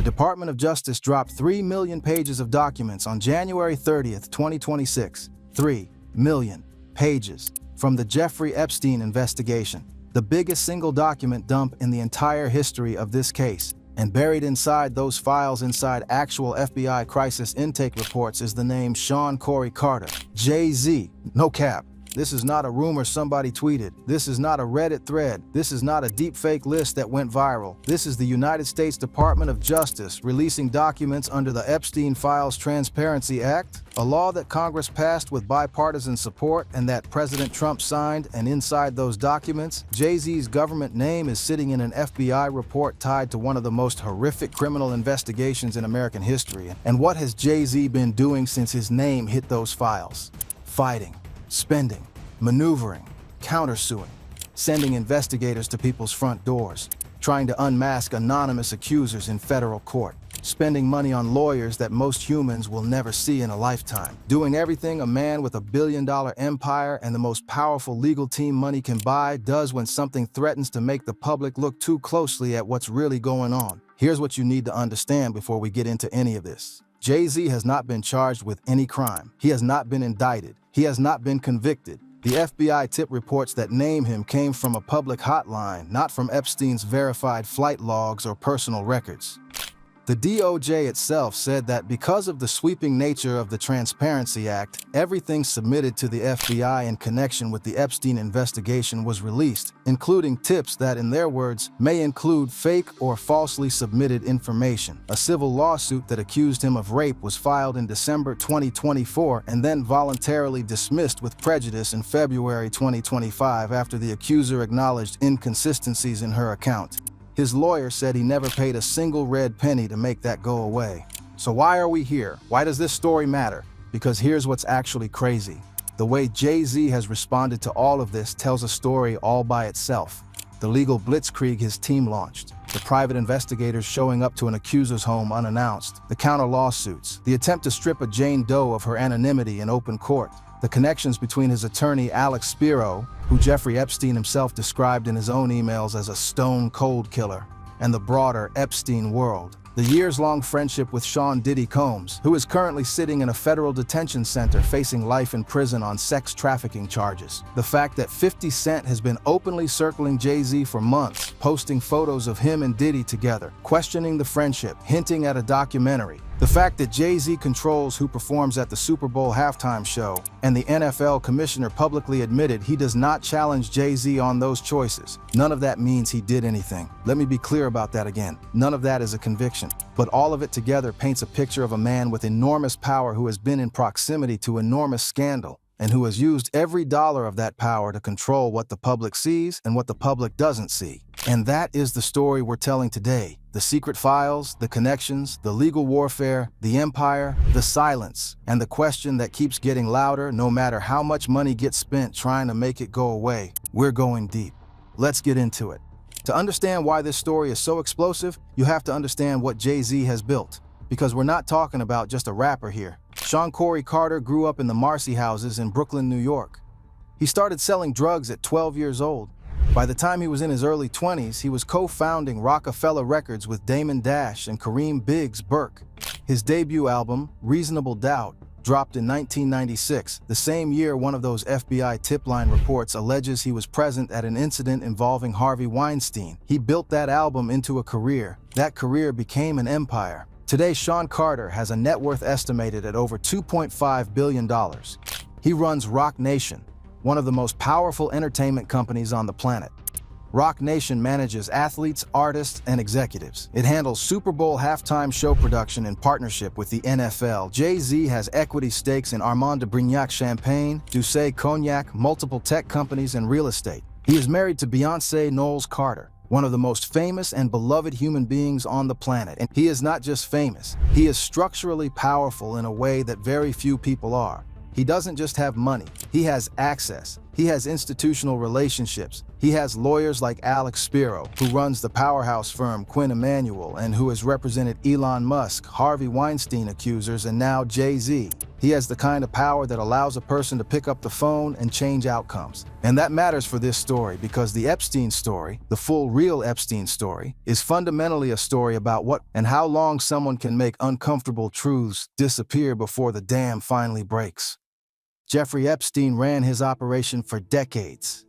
Department of Justice dropped 3 million pages of documents on January 30th, 2026. 3 million pages from the Jeffrey Epstein investigation, the biggest single document dump in the entire history of this case. And buried inside those files, inside actual FBI crisis intake reports, is the name Sean Corey Carter, Jay-Z. No cap. This is not a rumor somebody tweeted. This is not a Reddit thread. This is not a deepfake list that went viral. This is the United States Department of Justice releasing documents under the Epstein Files Transparency Act, a law that Congress passed with bipartisan support and that President Trump signed. And inside those documents, Jay-Z's government name is sitting in an FBI report tied to one of the most horrific criminal investigations in American history. And what has Jay-Z been doing since his name hit those files? Fighting, spending, maneuvering, countersuing, sending investigators to people's front doors, trying to unmask anonymous accusers in federal court, spending money on lawyers that most humans will never see in a lifetime, doing everything a man with $1 billion empire and the most powerful legal team money can buy does when something threatens to make the public look too closely at what's really going on. Here's what you need to understand before we get into any of this. Jay-Z has not been charged with any crime. He has not been indicted. He has not been convicted. The FBI tip reports that name him came from a public hotline, not from Epstein's verified flight logs or personal records. The DOJ itself said that because of the sweeping nature of the Transparency Act, everything submitted to the FBI in connection with the Epstein investigation was released, including tips that, in their words, may include fake or falsely submitted information. A civil lawsuit that accused him of rape was filed in December 2024 and then voluntarily dismissed with prejudice in February 2025 after the accuser acknowledged inconsistencies in her account. His lawyer said he never paid a single red penny to make that go away. So why are we here? Why does this story matter? Because here's what's actually crazy. The way Jay-Z has responded to all of this tells a story all by itself. The legal blitzkrieg his team launched, the private investigators showing up to an accuser's home unannounced, the counter lawsuits, the attempt to strip a Jane Doe of her anonymity in open court, the connections between his attorney Alex Spiro, who Jeffrey Epstein himself described in his own emails as a stone-cold killer, and the broader Epstein world. The years-long friendship with Sean Diddy Combs, who is currently sitting in a federal detention center facing life in prison on sex trafficking charges. The fact that 50 Cent has been openly circling Jay-Z for months, posting photos of him and Diddy together, questioning the friendship, hinting at a documentary. The fact that Jay-Z controls who performs at the Super Bowl halftime show, and the NFL commissioner publicly admitted he does not challenge Jay-Z on those choices. None of that means he did anything. Let me be clear about that again. None of that is a conviction. But all of it together paints a picture of a man with enormous power who has been in proximity to enormous scandal, and who has used every dollar of that power to control what the public sees and what the public doesn't see. And that is the story we're telling today. The secret files, the connections, the legal warfare, the empire, the silence, and the question that keeps getting louder no matter how much money gets spent trying to make it go away. We're going deep. Let's get into it. To understand why this story is so explosive, you have to understand what Jay-Z has built. Because we're not talking about just a rapper here. Sean Corey Carter grew up in the Marcy houses in Brooklyn, New York. He started selling drugs at 12 years old. By the time he was in his early 20s, he was co-founding Rockefeller Records with Damon Dash and Kareem Biggs Burke. His debut album, Reasonable Doubt, dropped in 1996, the same year one of those FBI tip-line reports alleges he was present at an incident involving Harvey Weinstein. He built that album into a career. That career became an empire. Today, Sean Carter has a net worth estimated at over $2.5 billion. He runs Roc Nation, one of the most powerful entertainment companies on the planet. Roc Nation manages athletes, artists, and executives. It handles Super Bowl halftime show production in partnership with the NFL. Jay-Z has equity stakes in Armand de Brignac Champagne, Douce Cognac, multiple tech companies, and real estate. He is married to Beyoncé Knowles Carter, one of the most famous and beloved human beings on the planet. And he is not just famous, he is structurally powerful in a way that very few people are. He doesn't just have money, he has access. He has institutional relationships. He has lawyers like Alex Spiro, who runs the powerhouse firm Quinn Emanuel and who has represented Elon Musk, Harvey Weinstein accusers, and now Jay-Z. He has the kind of power that allows a person to pick up the phone and change outcomes. And that matters for this story because the Epstein story, the full real Epstein story, is fundamentally a story about what and how long someone can make uncomfortable truths disappear before the dam finally breaks. Jeffrey Epstein ran his operation for decades,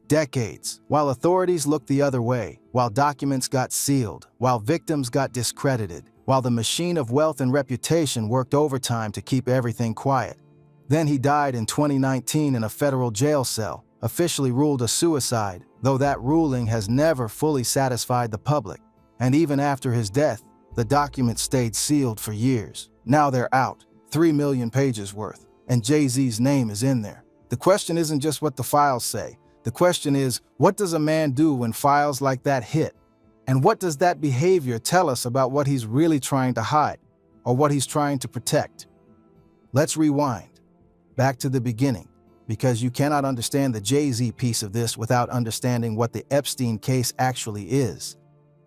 while authorities looked the other way, while documents got sealed, while victims got discredited, while the machine of wealth and reputation worked overtime to keep everything quiet. Then he died in 2019 in a federal jail cell, officially ruled a suicide, though that ruling has never fully satisfied the public. And even after his death, the documents stayed sealed for years. Now they're out, 3 million pages worth. And Jay-Z's name is in there. The question isn't just what the files say. The question is, what does a man do when files like that hit? And what does that behavior tell us about what he's really trying to hide, or what he's trying to protect? Let's rewind, back to the beginning, because you cannot understand the Jay-Z piece of this without understanding what the Epstein case actually is.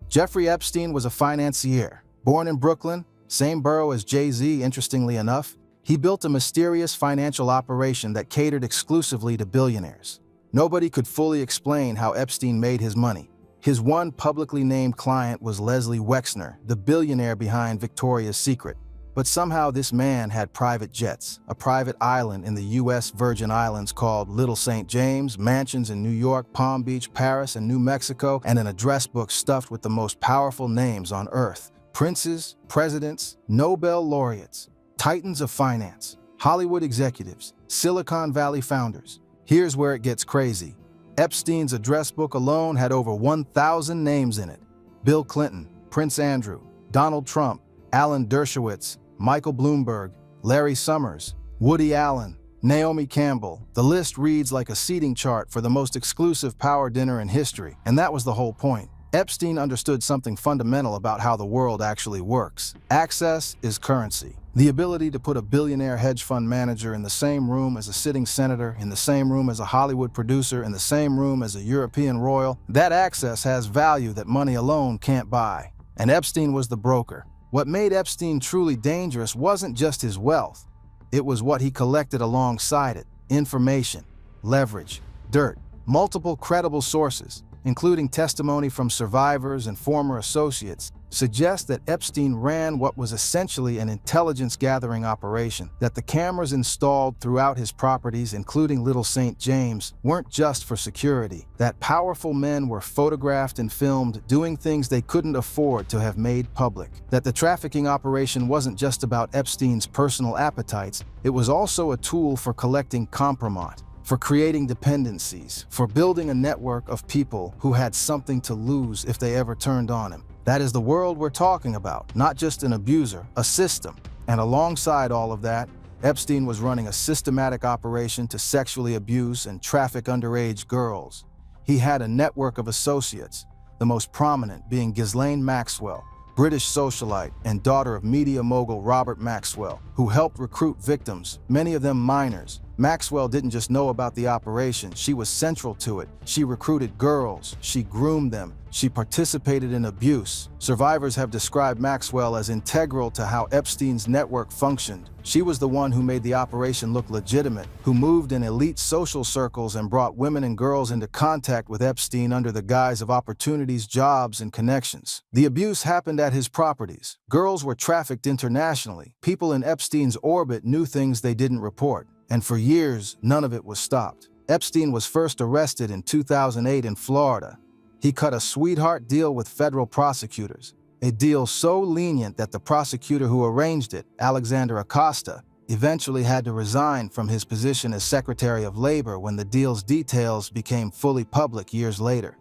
Jeffrey Epstein was a financier, born in Brooklyn, same borough as Jay-Z, interestingly enough. He built a mysterious financial operation that catered exclusively to billionaires. Nobody could fully explain how Epstein made his money. His one publicly named client was Leslie Wexner, the billionaire behind Victoria's Secret. But somehow this man had private jets, a private island in the U.S. Virgin Islands called Little St. James, mansions in New York, Palm Beach, Paris, and New Mexico, and an address book stuffed with the most powerful names on earth: princes, presidents, Nobel laureates, titans of finance, Hollywood executives, Silicon Valley founders. Here's where it gets crazy. Epstein's address book alone had over 1,000 names in it. Bill Clinton, Prince Andrew, Donald Trump, Alan Dershowitz, Michael Bloomberg, Larry Summers, Woody Allen, Naomi Campbell. The list reads like a seating chart for the most exclusive power dinner in history, and that was the whole point. Epstein understood something fundamental about how the world actually works. Access is currency. The ability to put a billionaire hedge fund manager in the same room as a sitting senator, in the same room as a Hollywood producer, in the same room as a European royal, that access has value that money alone can't buy. And Epstein was the broker. What made Epstein truly dangerous wasn't just his wealth. It was what he collected alongside it: information, leverage, dirt, multiple credible sources, including testimony from survivors and former associates, suggest that Epstein ran what was essentially an intelligence-gathering operation, that the cameras installed throughout his properties, including Little St. James, weren't just for security, that powerful men were photographed and filmed doing things they couldn't afford to have made public, that the trafficking operation wasn't just about Epstein's personal appetites, it was also a tool for collecting compromise, for creating dependencies, for building a network of people who had something to lose if they ever turned on him. That is the world we're talking about, not just an abuser, a system. And alongside all of that, Epstein was running a systematic operation to sexually abuse and traffic underage girls. He had a network of associates, the most prominent being Ghislaine Maxwell, British socialite and daughter of media mogul Robert Maxwell, who helped recruit victims, many of them minors. Maxwell didn't just know about the operation, she was central to it. She recruited girls, she groomed them, she participated in abuse. Survivors have described Maxwell as integral to how Epstein's network functioned. She was the one who made the operation look legitimate, who moved in elite social circles and brought women and girls into contact with Epstein under the guise of opportunities, jobs, and connections. The abuse happened at his properties. Girls were trafficked internationally. People in Epstein's orbit knew things they didn't report. And for years, none of it was stopped. Epstein was first arrested in 2008 in Florida. He cut a sweetheart deal with federal prosecutors, a deal so lenient that the prosecutor who arranged it, Alexander Acosta, eventually had to resign from his position as Secretary of Labor when the deal's details became fully public years later.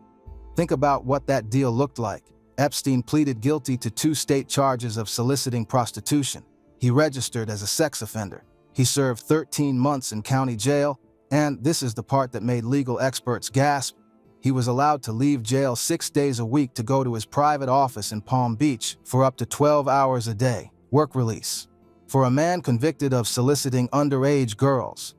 Think about what that deal looked like. Epstein pleaded guilty to 2 state charges of soliciting prostitution. He registered as a sex offender. He served 13 months in county jail, and this is the part that made legal experts gasp. He was allowed to leave jail 6 days a week to go to his private office in Palm Beach for up to 12 hours a day. Work release. For a man convicted of soliciting underage girls,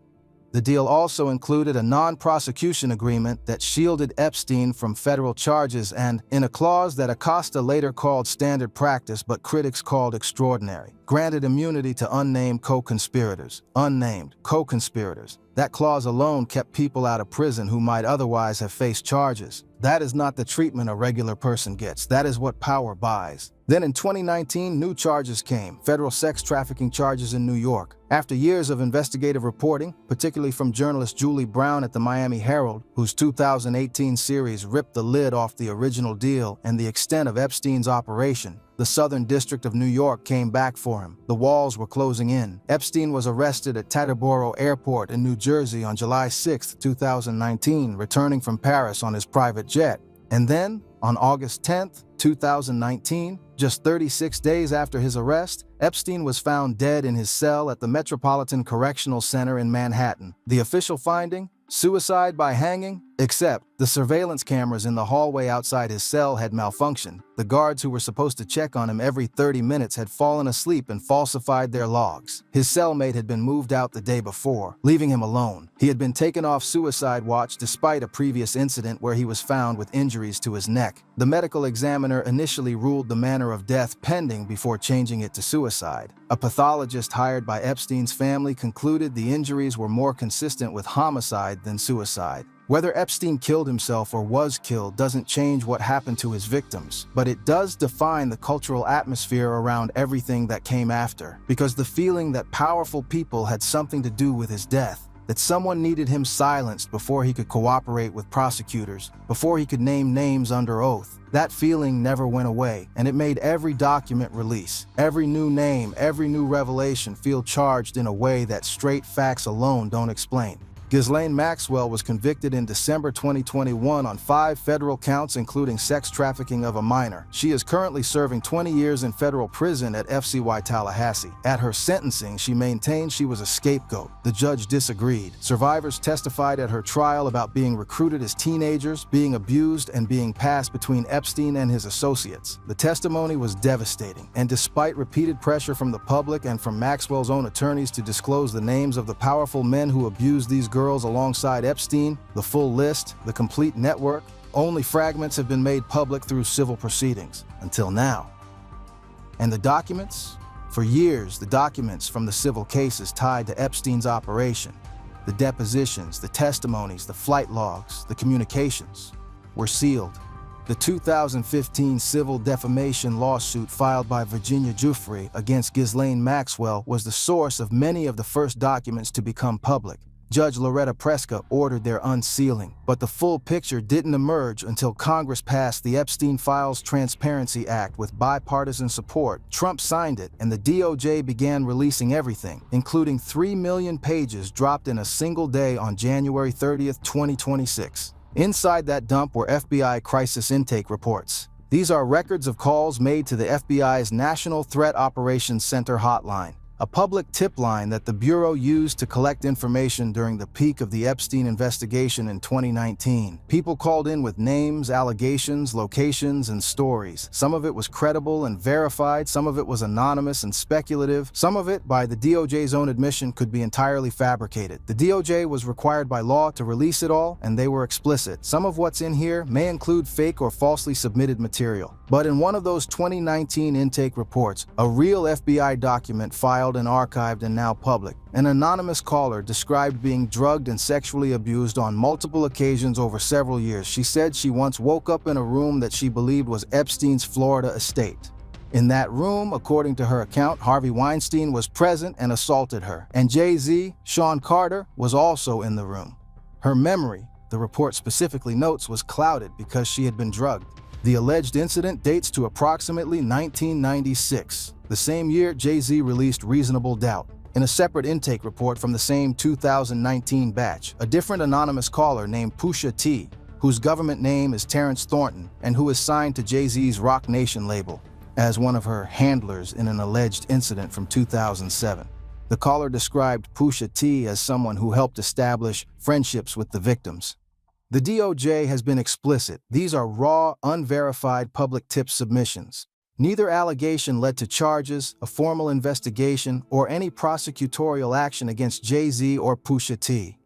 The deal also included a non-prosecution agreement that shielded Epstein from federal charges and, in a clause that Acosta later called standard practice but critics called extraordinary, granted immunity to unnamed co-conspirators. Unnamed co-conspirators. That clause alone kept people out of prison who might otherwise have faced charges. That is not the treatment a regular person gets. That is what power buys. Then in 2019, new charges came, federal sex trafficking charges in New York. After years of investigative reporting, particularly from journalist Julie Brown at the Miami Herald, whose 2018 series ripped the lid off the original deal and the extent of Epstein's operation, the Southern District of New York came back for him. The walls were closing in. Epstein was arrested at Teterboro Airport in New Jersey on July 6, 2019, returning from Paris on his private jet. And then, on August 10, 2019, just 36 days after his arrest, Epstein was found dead in his cell at the Metropolitan Correctional Center in Manhattan. The official finding? Suicide by hanging? Except the surveillance cameras in the hallway outside his cell had malfunctioned. The guards who were supposed to check on him every 30 minutes had fallen asleep and falsified their logs. His cellmate had been moved out the day before, leaving him alone. He had been taken off suicide watch despite a previous incident where he was found with injuries to his neck. The medical examiner initially ruled the manner of death pending before changing it to suicide. A pathologist hired by Epstein's family concluded the injuries were more consistent with homicide than suicide. Whether Epstein killed himself or was killed doesn't change what happened to his victims, but it does define the cultural atmosphere around everything that came after, because the feeling that powerful people had something to do with his death, that someone needed him silenced before he could cooperate with prosecutors, before he could name names under oath, that feeling never went away, and it made every document release, every new name, every new revelation feel charged in a way that straight facts alone don't explain. Ghislaine Maxwell was convicted in December 2021 on 5 federal counts including sex trafficking of a minor. She is currently serving 20 years in federal prison at FCY Tallahassee. At her sentencing, she maintained she was a scapegoat. The judge disagreed. Survivors testified at her trial about being recruited as teenagers, being abused, and being passed between Epstein and his associates. The testimony was devastating, and despite repeated pressure from the public and from Maxwell's own attorneys to disclose the names of the powerful men who abused these girls alongside Epstein, the full list, the complete network, only fragments have been made public through civil proceedings, until now. And the documents? For years, the documents from the civil cases tied to Epstein's operation, the depositions, the testimonies, the flight logs, the communications, were sealed. The 2015 civil defamation lawsuit filed by Virginia Giuffre against Ghislaine Maxwell was the source of many of the first documents to become public. Judge Loretta Preska ordered their unsealing, but the full picture didn't emerge until Congress passed the Epstein Files Transparency Act with bipartisan support. Trump signed it, and the DOJ began releasing everything, including 3 million pages dropped in a single day on January 30, 2026. Inside that dump were FBI crisis intake reports. These are records of calls made to the FBI's National Threat Operations Center hotline, a public tip line that the Bureau used to collect information during the peak of the Epstein investigation in 2019. People called in with names, allegations, locations, and stories. Some of it was credible and verified, some of it was anonymous and speculative, some of it, by the DOJ's own admission, could be entirely fabricated. The DOJ was required by law to release it all, and they were explicit. Some of what's in here may include fake or falsely submitted material. But in one of those 2019 intake reports, a real FBI document filed and archived and now public, an anonymous caller described being drugged and sexually abused on multiple occasions over several years. She said she once woke up in a room that she believed was Epstein's Florida estate. In that room, according to her account, Harvey Weinstein was present and assaulted her, and Jay-Z, Sean Carter, was also in the room. Her memory, the report specifically notes, was clouded because she had been drugged. The alleged incident dates to approximately 1996, the same year Jay-Z released Reasonable Doubt. In a separate intake report from the same 2019 batch, a different anonymous caller named Pusha T, whose government name is Terrence Thornton and who is signed to Jay-Z's Rock Nation label, as one of her handlers in an alleged incident from 2007. The caller described Pusha T as someone who helped establish friendships with the victims. The DOJ has been explicit. These are raw, unverified public tip submissions. Neither allegation led to charges, a formal investigation, or any prosecutorial action against Jay-Z or Pusha T.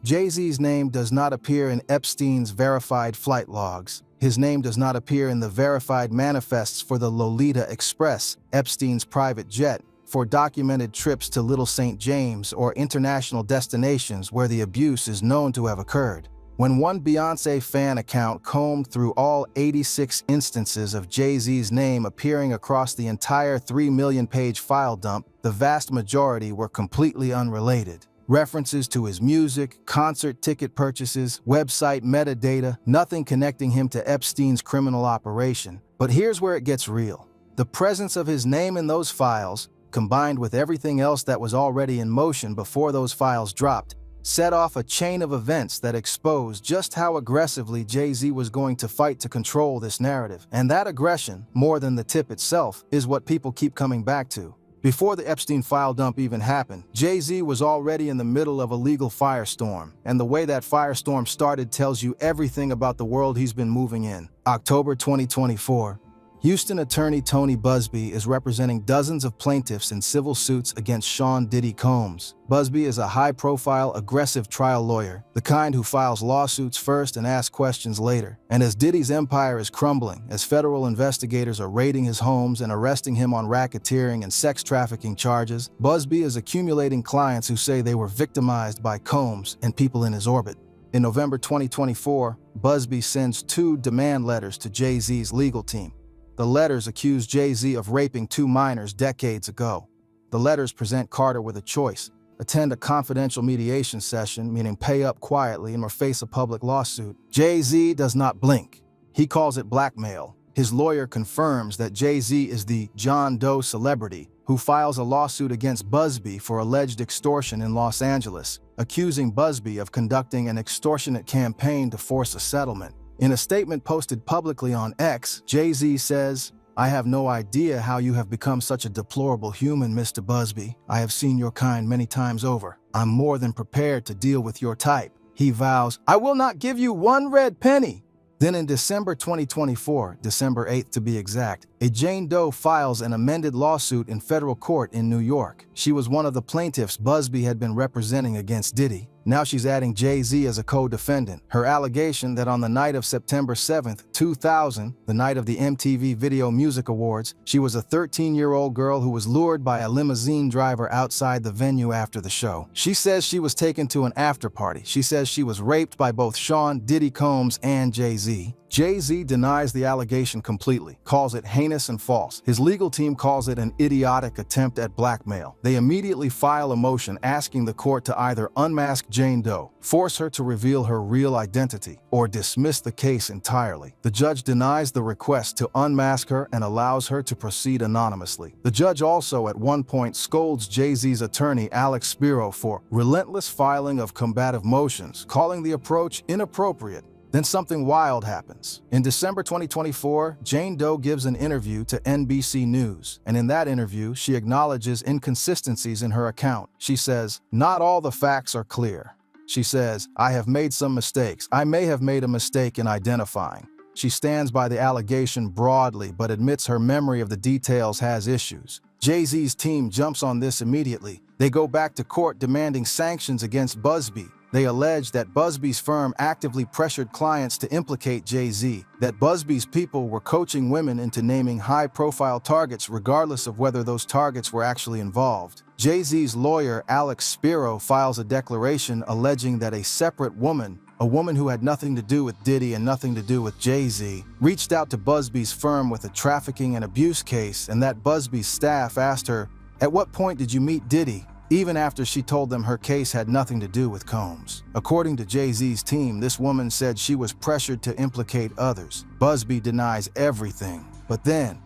Jay-Z's name does not appear in Epstein's verified flight logs. His name does not appear in the verified manifests for the Lolita Express, Epstein's private jet, for documented trips to Little St. James or international destinations where the abuse is known to have occurred. When one Beyoncé fan account combed through all 86 instances of Jay-Z's name appearing across the entire 3 million-page file dump, the vast majority were completely unrelated. References to his music, concert ticket purchases, website metadata, nothing connecting him to Epstein's criminal operation. But here's where it gets real. The presence of his name in those files, combined with everything else that was already in motion before those files dropped, set off a chain of events that exposed just how aggressively Jay-Z was going to fight to control this narrative. And that aggression, more than the tip itself, is what people keep coming back to. Before the Epstein file dump even happened, Jay-Z was already in the middle of a legal firestorm, and the way that firestorm started tells you everything about the world he's been moving in. October 2024. Houston attorney Tony Busby is representing dozens of plaintiffs in civil suits against Sean Diddy Combs. Busby is a high-profile, aggressive trial lawyer, the kind who files lawsuits first and asks questions later. And as Diddy's empire is crumbling, as federal investigators are raiding his homes and arresting him on racketeering and sex trafficking charges, Busby is accumulating clients who say they were victimized by Combs and people in his orbit. In November 2024, Busby sends 2 demand letters to Jay-Z's legal team. The letters accuse Jay-Z of raping 2 minors decades ago. The letters present Carter with a choice: attend a confidential mediation session, meaning pay up quietly or face a public lawsuit. Jay-Z does not blink. He calls it blackmail. His lawyer confirms that Jay-Z is the Jane Doe celebrity who files a lawsuit against Busby for alleged extortion in Los Angeles, accusing Busby of conducting an extortionate campaign to force a settlement. In a statement posted publicly on X, Jay-Z says, "I have no idea how you have become such a deplorable human, Mr. Busby. I have seen your kind many times over. I'm more than prepared to deal with your type." He vows, "I will not give you 1 red penny." Then in December 2024, December 8th to be exact, a Jane Doe files an amended lawsuit in federal court in New York. She was one of the plaintiffs Busby had been representing against Diddy. Now she's adding Jay-Z as a co-defendant. Her allegation that on the night of September 7th, 2000, the night of the MTV Video Music Awards, she was a 13-year-old girl who was lured by a limousine driver outside the venue after the show. She says she was taken to an after-party. She says she was raped by both Sean Diddy Combs and Jay-Z. Jay-Z denies the allegation completely, calls it heinous and false. His legal team calls it an idiotic attempt at blackmail. They immediately file a motion asking the court to either unmask Jane Doe, force her to reveal her real identity, or dismiss the case entirely. The judge denies the request to unmask her and allows her to proceed anonymously. The judge also at one point scolds Jay-Z's attorney Alex Spiro for relentless filing of combative motions, calling the approach inappropriate. Then something wild happens. In December 2024, Jane Doe gives an interview to NBC News, and in that interview, she acknowledges inconsistencies in her account. She says, "Not all the facts are clear." She says, "I have made some mistakes. I may have made a mistake in identifying." She stands by the allegation broadly, but admits her memory of the details has issues. Jay-Z's team jumps on this immediately. They go back to court demanding sanctions against Busby. They allege that Busby's firm actively pressured clients to implicate Jay-Z, that Busby's people were coaching women into naming high-profile targets regardless of whether those targets were actually involved. Jay-Z's lawyer, Alex Spiro, files a declaration alleging that a separate woman, a woman who had nothing to do with Diddy and nothing to do with Jay-Z, reached out to Busby's firm with a trafficking and abuse case, and that Busby's staff asked her, "At what point did you meet Diddy?" even after she told them her case had nothing to do with Combs. According to Jay-Z's team, this woman said she was pressured to implicate others. Busby denies everything. But then,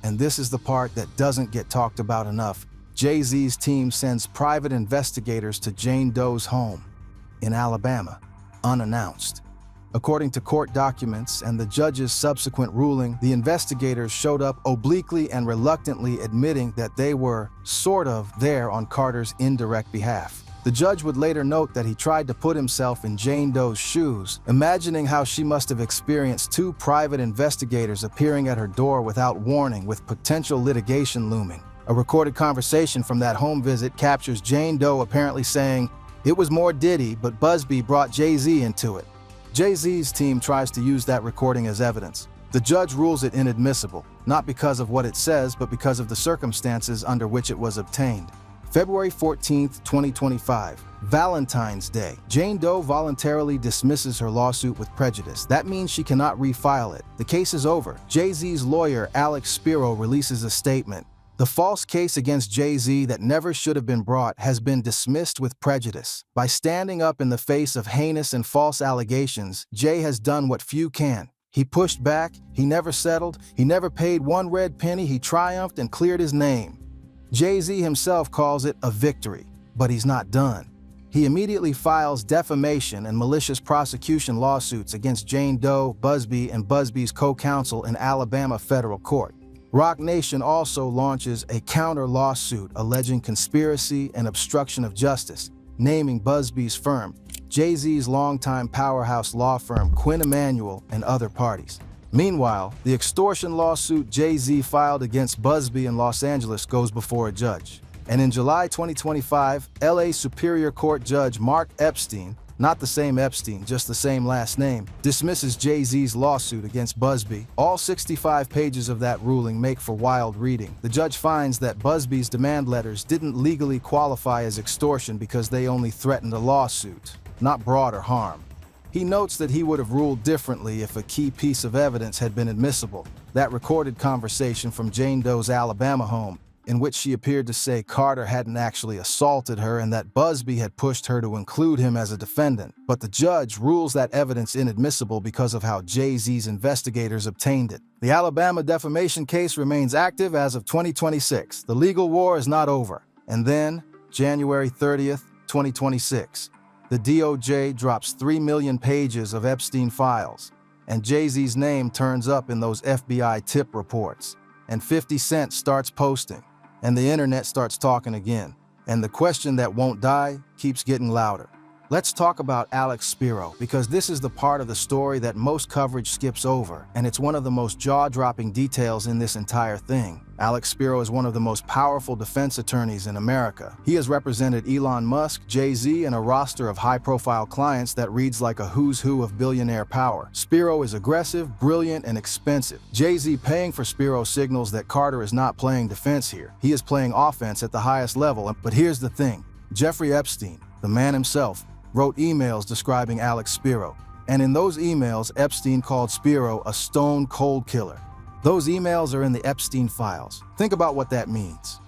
and this is the part that doesn't get talked about enough, Jay-Z's team sends private investigators to Jane Doe's home in Alabama, unannounced. According to court documents and the judge's subsequent ruling, the investigators showed up obliquely and reluctantly admitting that they were, sort of, there on Carter's indirect behalf. The judge would later note that he tried to put himself in Jane Doe's shoes, imagining how she must have experienced 2 private investigators appearing at her door without warning, with potential litigation looming. A recorded conversation from that home visit captures Jane Doe apparently saying, It was more Diddy, but Busby brought Jay-Z into it. Jay-Z's team tries to use that recording as evidence. The judge rules it inadmissible, not because of what it says, but because of the circumstances under which it was obtained. February 14, 2025, Valentine's Day. Jane Doe voluntarily dismisses her lawsuit with prejudice. That means she cannot refile it. The case is over. Jay-Z's lawyer, Alex Spiro, releases a statement. The false case against Jay-Z that never should have been brought has been dismissed with prejudice. By standing up in the face of heinous and false allegations, Jay has done what few can. He pushed back, he never settled, he never paid one red penny, he triumphed and cleared his name. Jay-Z himself calls it a victory, but he's not done. He immediately files defamation and malicious prosecution lawsuits against Jane Doe, Busby, and Busby's co-counsel in Alabama federal court. Roc Nation also launches a counter-lawsuit alleging conspiracy and obstruction of justice, naming Busby's firm, Jay-Z's longtime powerhouse law firm Quinn Emanuel, and other parties. Meanwhile, the extortion lawsuit Jay-Z filed against Busby in Los Angeles goes before a judge. And in July 2025, LA Superior Court Judge Mark Epstein, not the same Epstein, just the same last name, dismisses Jay-Z's lawsuit against Busby. All 65 pages of that ruling make for wild reading. The judge finds that Busby's demand letters didn't legally qualify as extortion because they only threatened a lawsuit, not broader harm. He notes that he would have ruled differently if a key piece of evidence had been admissible, that recorded conversation from Jane Doe's Alabama home, in which she appeared to say Carter hadn't actually assaulted her and that Busby had pushed her to include him as a defendant. But the judge rules that evidence inadmissible because of how Jay-Z's investigators obtained it. The Alabama defamation case remains active as of 2026. The legal war is not over. And then, January 30th, 2026, the DOJ drops 3 million pages of Epstein files, and Jay-Z's name turns up in those FBI tip reports. And 50 Cent starts posting, and the internet starts talking again. And the question that won't die keeps getting louder. Let's talk about Alex Spiro, because this is the part of the story that most coverage skips over, and it's one of the most jaw-dropping details in this entire thing. Alex Spiro is one of the most powerful defense attorneys in America. He has represented Elon Musk, Jay-Z, and a roster of high-profile clients that reads like a who's who of billionaire power. Spiro is aggressive, brilliant, and expensive. Jay-Z paying for Spiro signals that Carter is not playing defense here. He is playing offense at the highest level. But here's the thing. Jeffrey Epstein, the man himself, wrote emails describing Alex Spiro. And in those emails, Epstein called Spiro a stone-cold killer. Those emails are in the Epstein files. Think about what that means.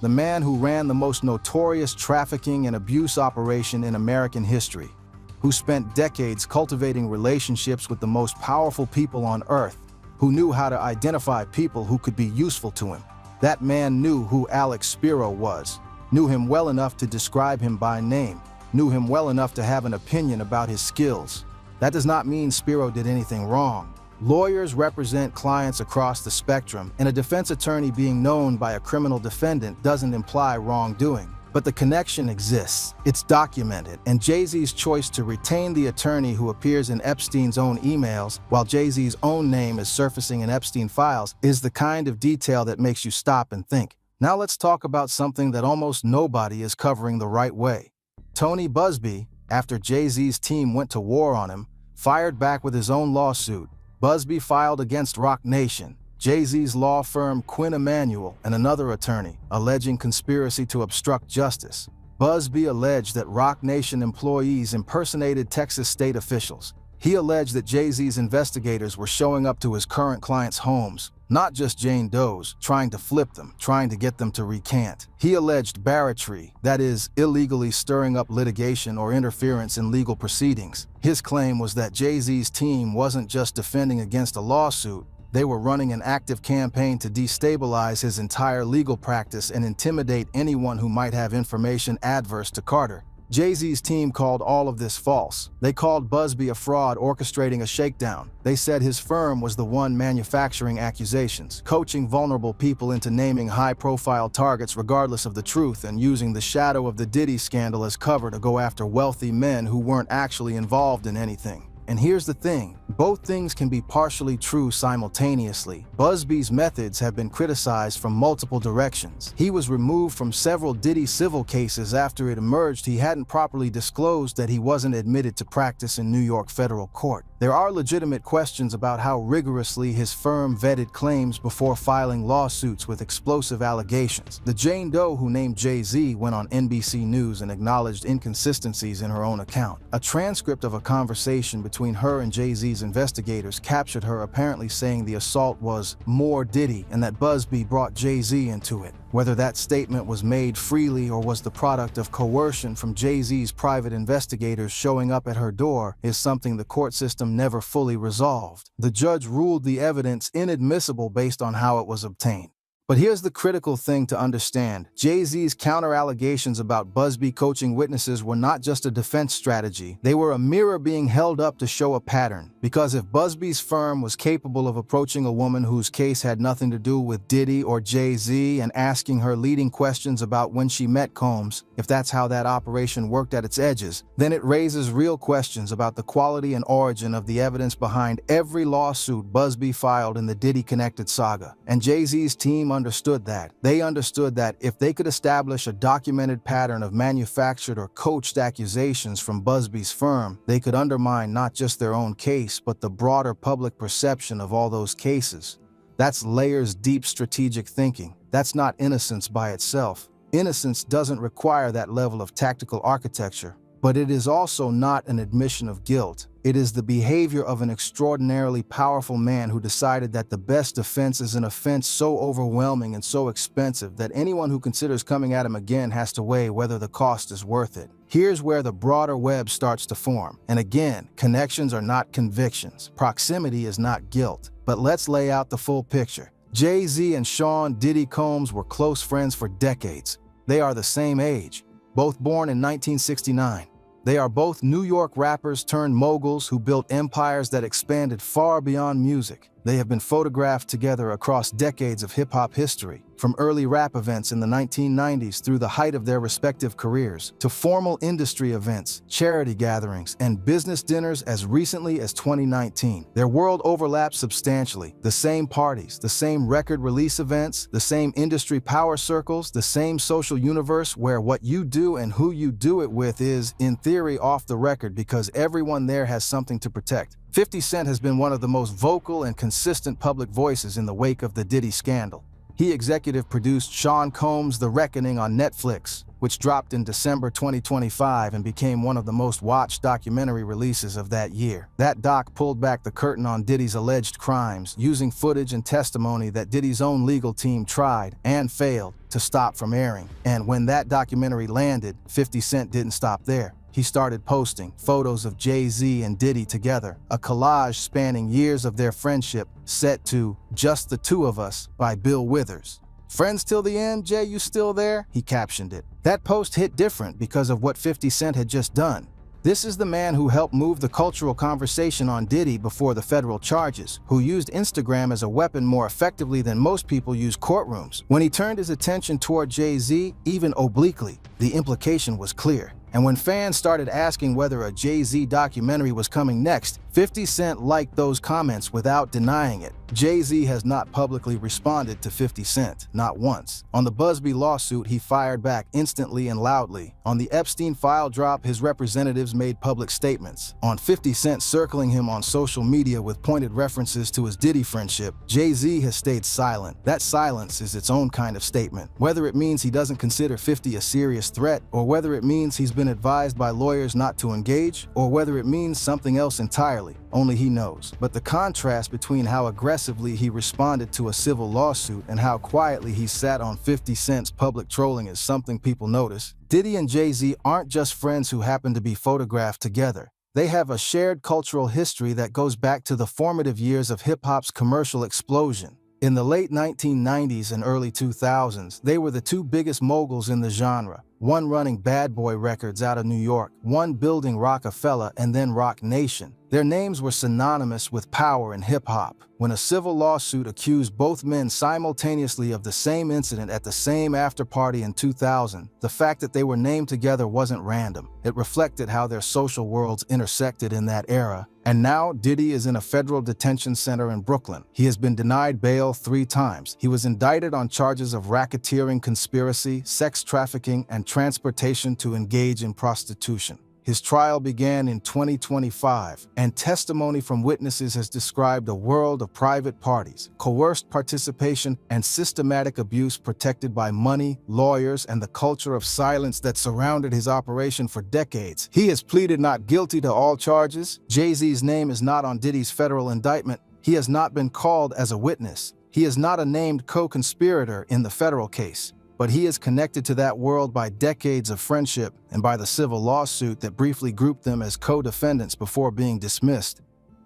The man who ran the most notorious trafficking and abuse operation in American history, who spent decades cultivating relationships with the most powerful people on earth, who knew how to identify people who could be useful to him. That man knew who Alex Spiro was, knew him well enough to describe him by name, knew him well enough to have an opinion about his skills. That does not mean Spiro did anything wrong. Lawyers represent clients across the spectrum, and a defense attorney being known by a criminal defendant doesn't imply wrongdoing. But the connection exists. It's documented, and Jay-Z's choice to retain the attorney who appears in Epstein's own emails, while Jay-Z's own name is surfacing in Epstein files, is the kind of detail that makes you stop and think. Now let's talk about something that almost nobody is covering the right way. Tony Busby, after Jay-Z's team went to war on him, fired back with his own lawsuit. Busby filed against Roc Nation, Jay-Z's law firm Quinn Emanuel, and another attorney, alleging conspiracy to obstruct justice. Busby alleged that Roc Nation employees impersonated Texas state officials. He alleged that Jay-Z's investigators were showing up to his current clients' homes, not just Jane Doe's, trying to flip them, trying to get them to recant. He alleged barratry, that is, illegally stirring up litigation or interference in legal proceedings. His claim was that Jay-Z's team wasn't just defending against a lawsuit, they were running an active campaign to destabilize his entire legal practice and intimidate anyone who might have information adverse to Carter. Jay-Z's team called all of this false. They called Busby a fraud orchestrating a shakedown. They said his firm was the one manufacturing accusations, coaching vulnerable people into naming high-profile targets regardless of the truth, and using the shadow of the Diddy scandal as cover to go after wealthy men who weren't actually involved in anything. And here's the thing, both things can be partially true simultaneously. Busby's methods have been criticized from multiple directions. He was removed from several Diddy civil cases after it emerged he hadn't properly disclosed that he wasn't admitted to practice in New York federal court. There are legitimate questions about how rigorously his firm vetted claims before filing lawsuits with explosive allegations. The Jane Doe who named Jay-Z went on NBC News and acknowledged inconsistencies in her own account. A transcript of a conversation between her and Jay-Z's investigators captured her apparently saying the assault was more Diddy and that Busby brought Jay-Z into it. Whether that statement was made freely or was the product of coercion from Jay-Z's private investigators showing up at her door is something the court system never fully resolved. The judge ruled the evidence inadmissible based on how it was obtained. But here's the critical thing to understand. Jay-Z's counter-allegations about Busby coaching witnesses were not just a defense strategy. They were a mirror being held up to show a pattern. Because if Busby's firm was capable of approaching a woman whose case had nothing to do with Diddy or Jay-Z and asking her leading questions about when she met Combs, if that's how that operation worked at its edges, then it raises real questions about the quality and origin of the evidence behind every lawsuit Busby filed in the Diddy-connected saga. And Jay-Z's team understood that. They understood that if they could establish a documented pattern of manufactured or coached accusations from Busby's firm, they could undermine not just their own case, but the broader public perception of all those cases. That's layers deep strategic thinking. That's not innocence by itself. Innocence doesn't require that level of tactical architecture, but it is also not an admission of guilt. It is the behavior of an extraordinarily powerful man who decided that the best defense is an offense so overwhelming and so expensive that anyone who considers coming at him again has to weigh whether the cost is worth it. Here's where the broader web starts to form. And again, connections are not convictions. Proximity is not guilt. But let's lay out the full picture. Jay-Z and Sean Diddy Combs were close friends for decades. They are the same age, both born in 1969. They are both New York rappers turned moguls who built empires that expanded far beyond music. They have been photographed together across decades of hip-hop history, from early rap events in the 1990s through the height of their respective careers, to formal industry events, charity gatherings, and business dinners as recently as 2019. Their world overlaps substantially. The same parties, the same record release events, the same industry power circles, the same social universe where what you do and who you do it with is, in theory, off the record because everyone there has something to protect. 50 Cent has been one of the most vocal and consistent public voices in the wake of the Diddy scandal. He executive produced Sean Combs' The Reckoning on Netflix, which dropped in December 2025 and became one of the most watched documentary releases of that year. That doc pulled back the curtain on Diddy's alleged crimes, using footage and testimony that Diddy's own legal team tried and failed to stop from airing. And when that documentary landed, 50 Cent didn't stop there. He started posting photos of Jay-Z and Diddy together, a collage spanning years of their friendship set to Just the Two of Us by Bill Withers. "Friends till the end, Jay, you still there?" he captioned it. That post hit different because of what 50 Cent had just done. This is the man who helped move the cultural conversation on Diddy before the federal charges, who used Instagram as a weapon more effectively than most people use courtrooms. When he turned his attention toward Jay-Z, even obliquely, the implication was clear. And when fans started asking whether a Jay-Z documentary was coming next, 50 Cent liked those comments without denying it. Jay-Z has not publicly responded to 50 Cent, not once. On the Busby lawsuit, he fired back instantly and loudly. On the Epstein file drop, his representatives made public statements. On 50 Cent circling him on social media with pointed references to his Diddy friendship, Jay-Z has stayed silent. That silence is its own kind of statement. Whether it means he doesn't consider 50 a serious threat, or whether it means he's been advised by lawyers not to engage, or whether it means something else entirely, only he knows. But the contrast between how aggressively he responded to a civil lawsuit and how quietly he sat on 50 Cent's public trolling is something people notice. Diddy and Jay-Z aren't just friends who happen to be photographed together. They have a shared cultural history that goes back to the formative years of hip-hop's commercial explosion. In the late 1990s and early 2000s, they were the two biggest moguls in the genre, one running Bad Boy Records out of New York, one building Rockefeller and then Roc Nation. Their names were synonymous with power in hip-hop. When a civil lawsuit accused both men simultaneously of the same incident at the same after-party in 2000, the fact that they were named together wasn't random. It reflected how their social worlds intersected in that era. And now, Diddy is in a federal detention center in Brooklyn. He has been denied bail 3 times. He was indicted on charges of racketeering, conspiracy, sex trafficking, and transportation to engage in prostitution. His trial began in 2025, and testimony from witnesses has described a world of private parties, coerced participation, and systematic abuse protected by money, lawyers, and the culture of silence that surrounded his operation for decades. He has pleaded not guilty to all charges. Jay-Z's name is not on Diddy's federal indictment. He has not been called as a witness. He is not a named co-conspirator in the federal case. But he is connected to that world by decades of friendship and by the civil lawsuit that briefly grouped them as co-defendants before being dismissed.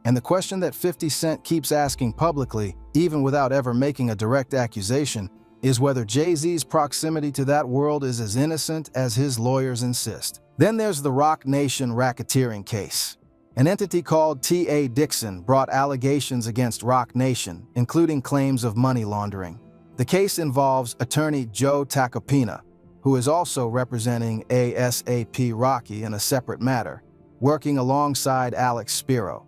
And the question that 50 Cent keeps asking publicly, even without ever making a direct accusation, is whether Jay-Z's proximity to that world is as innocent as his lawyers insist. Then there's the Roc Nation racketeering case. An entity called T.A. Dixon brought allegations against Roc Nation, including claims of money laundering. The case involves attorney Joe Tacopina, who is also representing ASAP Rocky in a separate matter, working alongside Alex Spiro.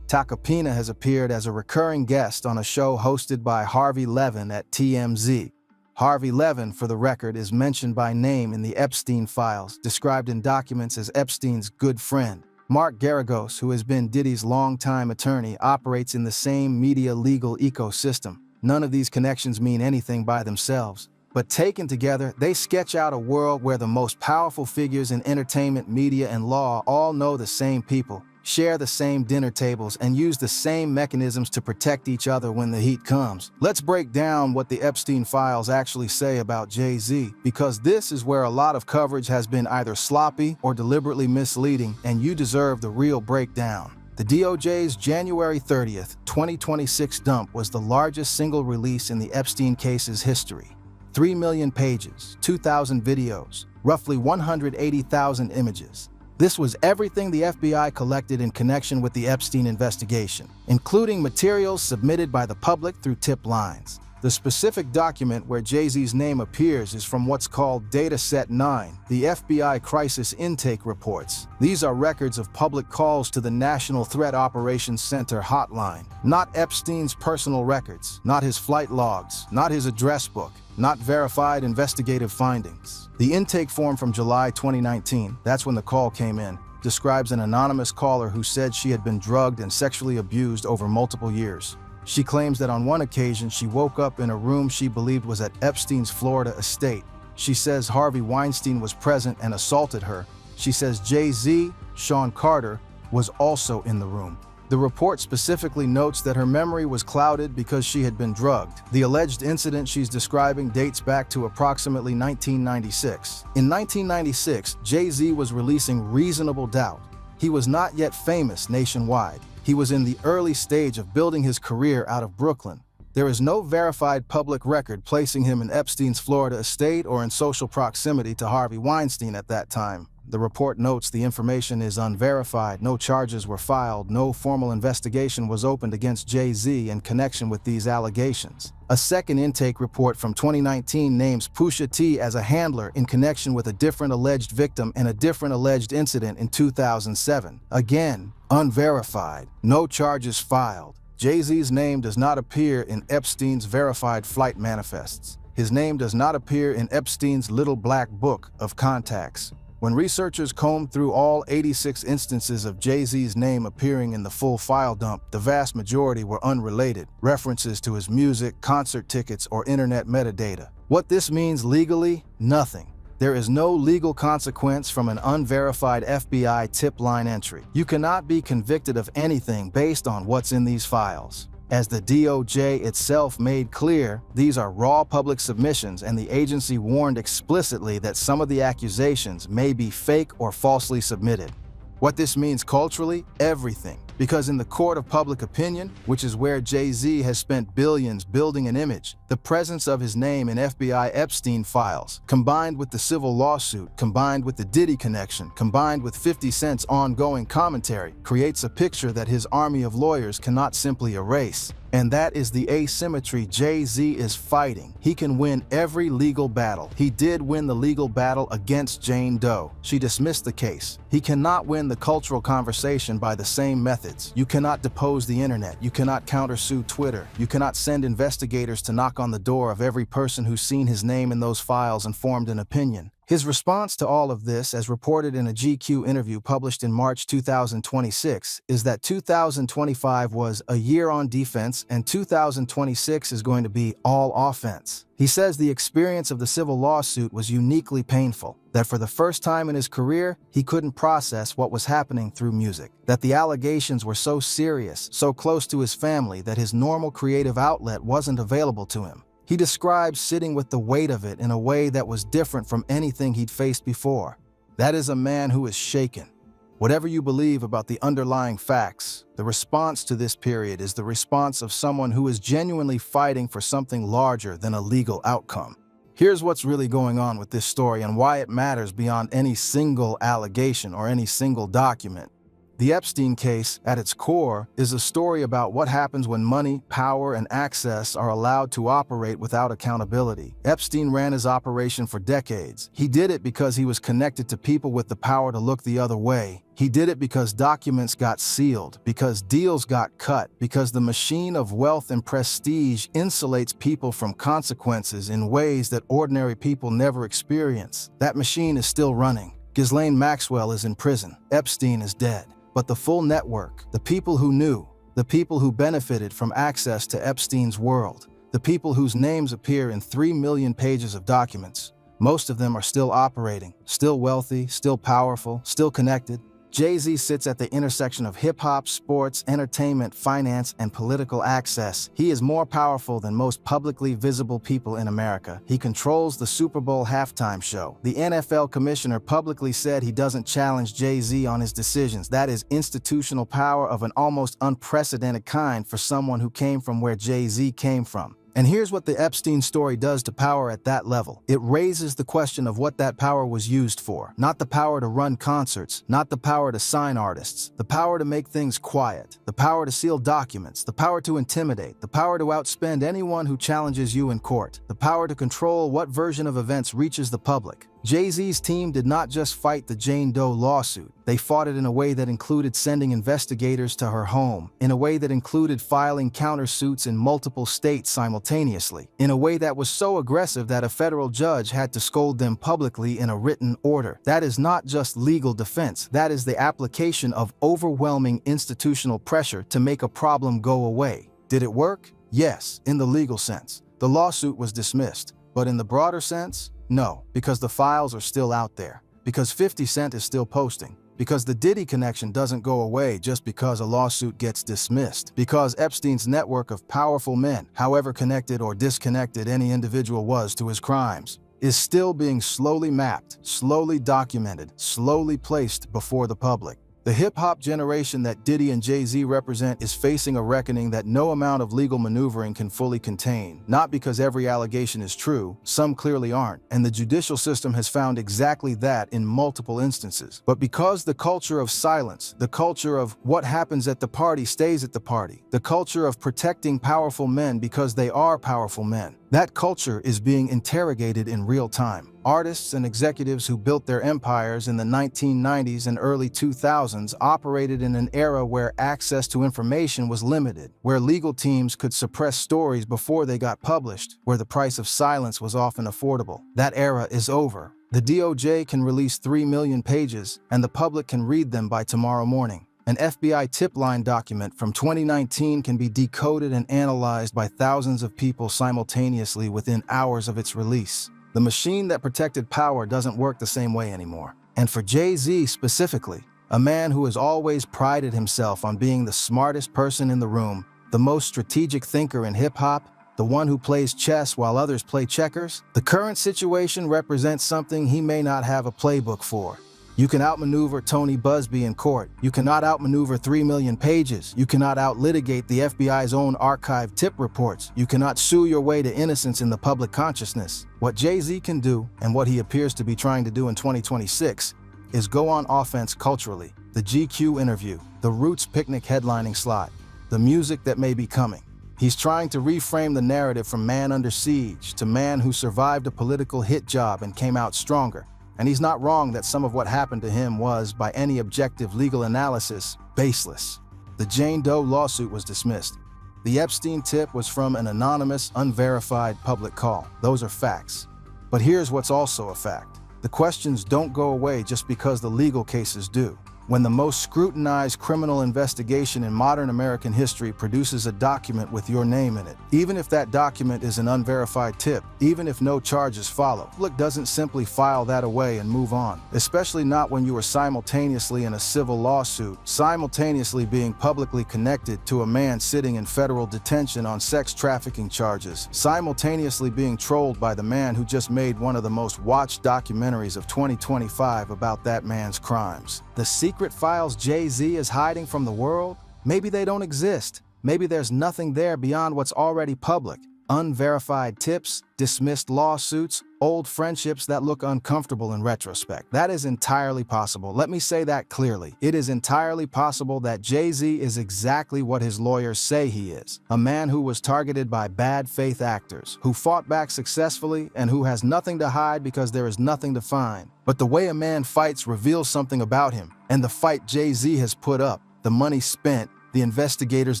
Tacopina has appeared as a recurring guest on a show hosted by Harvey Levin at TMZ. Harvey Levin, for the record, is mentioned by name in the Epstein files, described in documents as Epstein's good friend. Mark Garagos, who has been Diddy's longtime attorney, operates in the same media legal ecosystem. None of these connections mean anything by themselves, but taken together, they sketch out a world where the most powerful figures in entertainment, media, and law all know the same people, share the same dinner tables, and use the same mechanisms to protect each other when the heat comes. Let's break down what the Epstein files actually say about Jay-Z, because this is where a lot of coverage has been either sloppy or deliberately misleading, and you deserve the real breakdown. The DOJ's January 30th, 2026 dump was the largest single release in the Epstein case's history. 3 million pages, 2,000 videos, roughly 180,000 images. This was everything the FBI collected in connection with the Epstein investigation, including materials submitted by the public through tip lines. The specific document where Jay-Z's name appears is from what's called Dataset 9, the FBI Crisis Intake Reports. These are records of public calls to the National Threat Operations Center hotline. Not Epstein's personal records, not his flight logs, not his address book, not verified investigative findings. The intake form from July 2019, that's when the call came in, describes an anonymous caller who said she had been drugged and sexually abused over multiple years. She claims that on one occasion she woke up in a room she believed was at Epstein's Florida estate. She says Harvey Weinstein was present and assaulted her. She says Jay-Z, Sean Carter, was also in the room. The report specifically notes that her memory was clouded because she had been drugged. The alleged incident she's describing dates back to approximately 1996. In 1996, Jay-Z was releasing Reasonable Doubt. He was not yet famous nationwide. He was in the early stage of building his career out of Brooklyn. There is no verified public record placing him in Epstein's Florida estate or in social proximity to Harvey Weinstein at that time. The report notes the information is unverified, no charges were filed, no formal investigation was opened against Jay-Z in connection with these allegations. A second intake report from 2019 names Pusha T as a handler in connection with a different alleged victim and a different alleged incident in 2007. Again, unverified, no charges filed. Jay-Z's name does not appear in Epstein's verified flight manifests. His name does not appear in Epstein's little black book of contacts. When researchers combed through all 86 instances of Jay-Z's name appearing in the full file dump, the vast majority were unrelated, references to his music, concert tickets, or internet metadata. What this means legally? Nothing. There is no legal consequence from an unverified FBI tip line entry. You cannot be convicted of anything based on what's in these files. As the DOJ itself made clear, these are raw public submissions, and the agency warned explicitly that some of the accusations may be fake or falsely submitted. What this means culturally? Everything. Because in the court of public opinion, which is where Jay-Z has spent billions building an image, the presence of his name in FBI Epstein files, combined with the civil lawsuit, combined with the Diddy connection, combined with 50 Cent's ongoing commentary, creates a picture that his army of lawyers cannot simply erase. And that is the asymmetry Jay-Z is fighting. He can win every legal battle. He did win the legal battle against Jane Doe. She dismissed the case. He cannot win the cultural conversation by the same methods. You cannot depose the internet. You cannot countersue Twitter. You cannot send investigators to knock on the door of every person who's seen his name in those files and formed an opinion. His response to all of this, as reported in a GQ interview published in March 2026, is that 2025 was a year on defense and 2026 is going to be all offense. He says the experience of the civil lawsuit was uniquely painful, that for the first time in his career, he couldn't process what was happening through music, that the allegations were so serious, so close to his family, that his normal creative outlet wasn't available to him. He describes sitting with the weight of it in a way that was different from anything he'd faced before. That is a man who is shaken. Whatever you believe about the underlying facts, the response to this period is the response of someone who is genuinely fighting for something larger than a legal outcome. Here's what's really going on with this story and why it matters beyond any single allegation or any single document. The Epstein case, at its core, is a story about what happens when money, power, and access are allowed to operate without accountability. Epstein ran his operation for decades. He did it because he was connected to people with the power to look the other way. He did it because documents got sealed, because deals got cut, because the machine of wealth and prestige insulates people from consequences in ways that ordinary people never experience. That machine is still running. Ghislaine Maxwell is in prison. Epstein is dead. But the full network, the people who knew, the people who benefited from access to Epstein's world, the people whose names appear in 3 million pages of documents, most of them are still operating, still wealthy, still powerful, still connected. Jay-Z sits at the intersection of hip-hop, sports, entertainment, finance, and political access. He is more powerful than most publicly visible people in America. He controls the Super Bowl halftime show. The NFL commissioner publicly said he doesn't challenge Jay-Z on his decisions. That is institutional power of an almost unprecedented kind for someone who came from where Jay-Z came from. And here's what the Epstein story does to power at that level. It raises the question of what that power was used for. Not the power to run concerts, not the power to sign artists, the power to make things quiet, the power to seal documents, the power to intimidate, the power to outspend anyone who challenges you in court, the power to control what version of events reaches the public. Jay-Z's team did not just fight the Jane Doe lawsuit. They fought it in a way that included sending investigators to her home, in a way that included filing countersuits in multiple states simultaneously, in a way that was so aggressive that a federal judge had to scold them publicly in a written order. That is not just legal defense. That is the application of overwhelming institutional pressure to make a problem go away. Did it work? Yes, in the legal sense. The lawsuit was dismissed. But in the broader sense, no, because the files are still out there, because 50 Cent is still posting, because the Diddy connection doesn't go away just because a lawsuit gets dismissed, because Epstein's network of powerful men, however connected or disconnected any individual was to his crimes, is still being slowly mapped, slowly documented, slowly placed before the public. The hip-hop generation that Diddy and Jay-Z represent is facing a reckoning that no amount of legal maneuvering can fully contain, not because every allegation is true, some clearly aren't, and the judicial system has found exactly that in multiple instances, but because the culture of silence, the culture of what happens at the party stays at the party, the culture of protecting powerful men because they are powerful men, that culture is being interrogated in real time. Artists and executives who built their empires in the 1990s and early 2000s operated in an era where access to information was limited, where legal teams could suppress stories before they got published, where the price of silence was often affordable. That era is over. The DOJ can release 3 million pages, and the public can read them by tomorrow morning. An FBI tip line document from 2019 can be decoded and analyzed by thousands of people simultaneously within hours of its release. The machine that protected power doesn't work the same way anymore. And for Jay-Z specifically, a man who has always prided himself on being the smartest person in the room, the most strategic thinker in hip-hop, the one who plays chess while others play checkers, the current situation represents something he may not have a playbook for. You can outmaneuver Tony Busby in court. You cannot outmaneuver 3 million pages. You cannot outlitigate the FBI's own archived tip reports. You cannot sue your way to innocence in the public consciousness. What Jay-Z can do, and what he appears to be trying to do in 2026, is go on offense culturally. The GQ interview, the Roots picnic headlining slot, the music that may be coming. He's trying to reframe the narrative from man under siege to man who survived a political hit job and came out stronger. And he's not wrong that some of what happened to him was, by any objective legal analysis, baseless. The Jane Doe lawsuit was dismissed. The Epstein tip was from an anonymous, unverified public call. Those are facts. But here's what's also a fact. The questions don't go away just because the legal cases do. When the most scrutinized criminal investigation in modern American history produces a document with your name in it, even if that document is an unverified tip, even if no charges follow, public doesn't simply file that away and move on. Especially not when you are simultaneously in a civil lawsuit, simultaneously being publicly connected to a man sitting in federal detention on sex trafficking charges, simultaneously being trolled by the man who just made one of the most watched documentaries of 2025 about that man's crimes. The secret files Jay-Z is hiding from the world? Maybe they don't exist. Maybe there's nothing there beyond what's already public. Unverified tips, dismissed lawsuits, old friendships that look uncomfortable in retrospect. That is entirely possible. Let me say that clearly. It is entirely possible that Jay-Z is exactly what his lawyers say he is. A man who was targeted by bad faith actors, who fought back successfully, and who has nothing to hide because there is nothing to find. But the way a man fights reveals something about him, and the fight Jay-Z has put up, the money spent, the investigators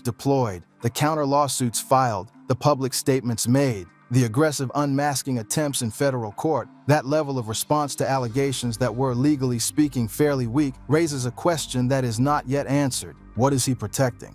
deployed, the counter lawsuits filed, the public statements made, the aggressive unmasking attempts in federal court, that level of response to allegations that were, legally speaking, fairly weak, raises a question that is not yet answered. What is he protecting?